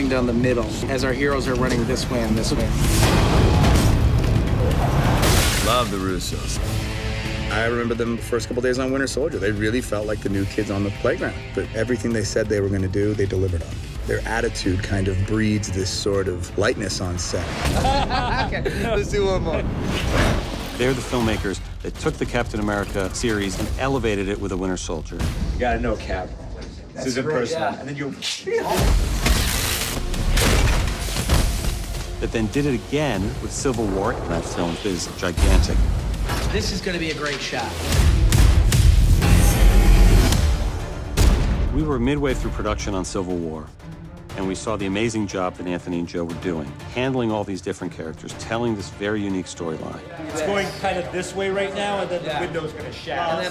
running down the middle as our heroes are running this way and this way. Love the Russos. I remember them the first couple days on Winter Soldier. They really felt like the new kids on the playground. But everything they said they were going to do, they delivered on. Their attitude kind of breeds this sort of lightness on set. Okay, let's do one more. They're the filmmakers that took the Captain America series and elevated it with a Winter Soldier. You gotta know, Cap. This isn't personal. Yeah. And then you... That then did it again with Civil War. That film is gigantic. This is going to be a great shot. We were midway through production on Civil War, and we saw the amazing job that Anthony and Joe were doing, handling all these different characters, telling this very unique storyline. It's going kind of this way right now, and then the window's gonna shatter.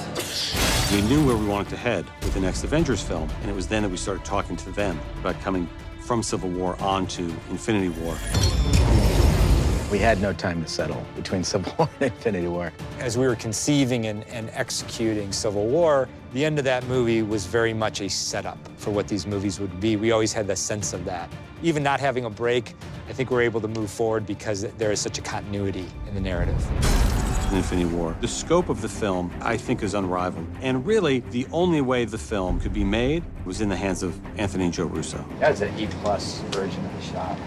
We knew where we wanted to head with the next Avengers film, and it was then that we started talking to them about coming from Civil War onto Infinity War. We had no time to settle between Civil War and Infinity War. As we were conceiving and executing Civil War, the end of that movie was very much a setup for what these movies would be. We always had the sense of that. Even not having a break, I think we're able to move forward because there is such a continuity in the narrative. Infinity War. The scope of the film, I think, is unrivaled. And really, the only way the film could be made was in the hands of Anthony and Joe Russo. That's an E+ version of the shot.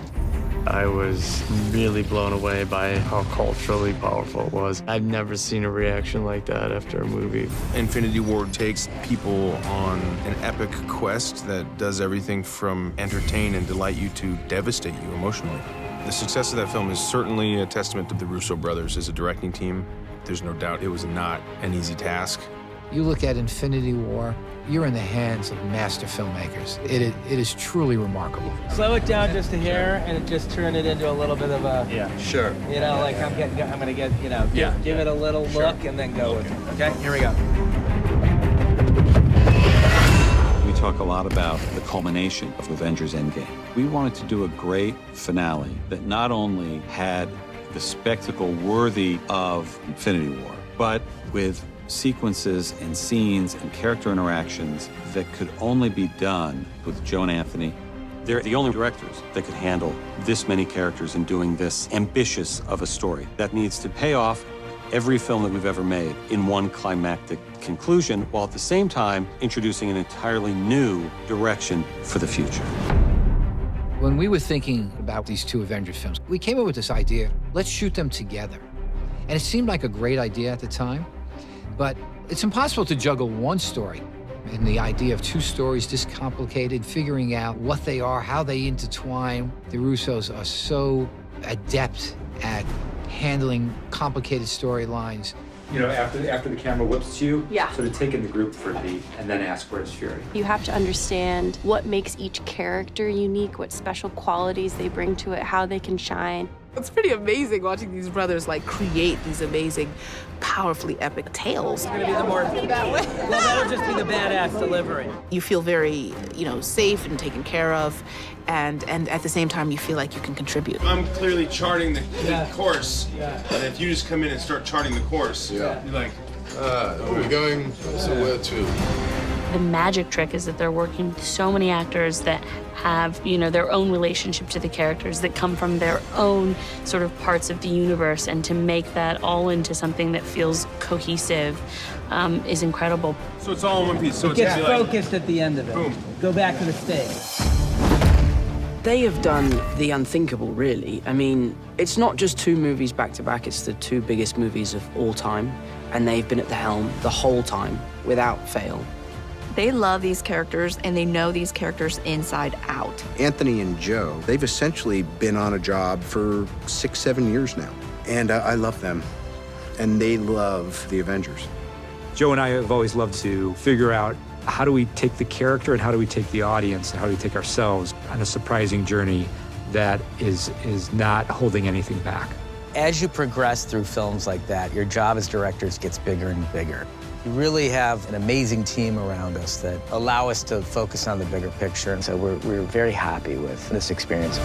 I was really blown away by how culturally powerful it was. I've never seen a reaction like that after a movie. Infinity War takes people on an epic quest that does everything from entertain and delight you to devastate you emotionally. The success of that film is certainly a testament to the Russo brothers as a directing team. There's no doubt it was not an easy task. You look at Infinity War, you're in the hands of master filmmakers. It is truly remarkable. Slow it down just a hair and just turn it into a little bit of a... Yeah, sure. You know, like I'm gonna get, you know, give it a little look and then go with it. Okay, here we go. We talk a lot about the culmination of Avengers Endgame. We wanted to do a great finale that not only had the spectacle worthy of Infinity War, but with sequences and scenes and character interactions that could only be done with Joe and Anthony. They're the only directors that could handle this many characters and doing this ambitious of a story that needs to pay off every film that we've ever made in one climactic conclusion, while at the same time introducing an entirely new direction for the future. When we were thinking about these two Avengers films, we came up with this idea, let's shoot them together. And it seemed like a great idea at the time, but it's impossible to juggle one story. And the idea of two stories this complicated, figuring out what they are, how they intertwine. The Russos are so adept at handling complicated storylines. You know, after the camera whips to you, Yeah. sort of take in the group for a beat and then ask where's Fury. You have to understand what makes each character unique, what special qualities they bring to it, how they can shine. It's pretty amazing watching these brothers like create these amazing, powerfully epic tales. It's gonna be the more... Well, that'll just be the badass delivery. You feel very, you know, safe and taken care of, and at the same time you feel like you can contribute. I'm clearly charting the course, but if you just come in and start charting the course, you're like, we're going somewhere too. The magic trick is that they're working with so many actors that have, you know, their own relationship to the characters, that come from their own sort of parts of the universe, and to make that all into something that feels cohesive is incredible. So it's all in one piece. So It gets focused at the end of it. Boom. Go back to the stage. They have done the unthinkable, really. I mean, it's not just two movies back to back, it's the two biggest movies of all time, and they've been at the helm the whole time, without fail. They love these characters, and they know these characters inside out. Anthony and Joe, they've essentially been on a job for 6-7 years now. And I love them, and they love the Avengers. Joe and I have always loved to figure out how do we take the character and how do we take the audience and how do we take ourselves on a surprising journey that is not holding anything back. As you progress through films like that, your job as directors gets bigger and bigger. You really have an amazing team around us that allow us to focus on the bigger picture, and so we're very happy with this experience.